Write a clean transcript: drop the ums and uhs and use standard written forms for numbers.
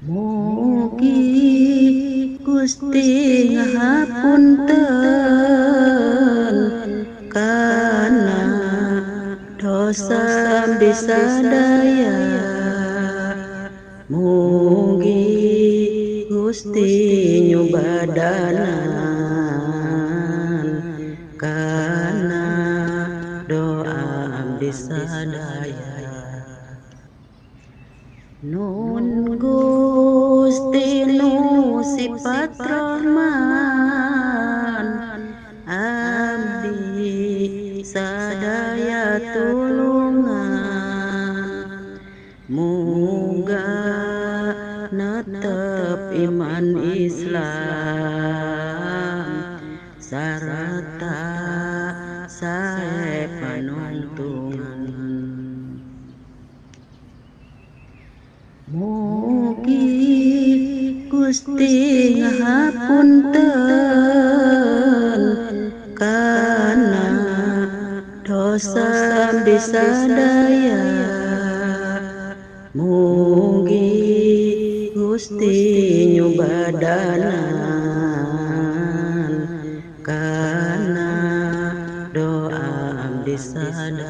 Mugi Gusti ngahapunten kana dosa bisa daya. Mugi Gusti nyubadanan kana doa bisa daya. Nun Gusti nu sifat Rahman, abdi sadaya tulungan. Muga netep iman Islam sarta sae panungtungan. Mugi Gusti ngahapunten kana dosa bisa daya. Mugi Gusti nyubadanan kana doa bisa daya.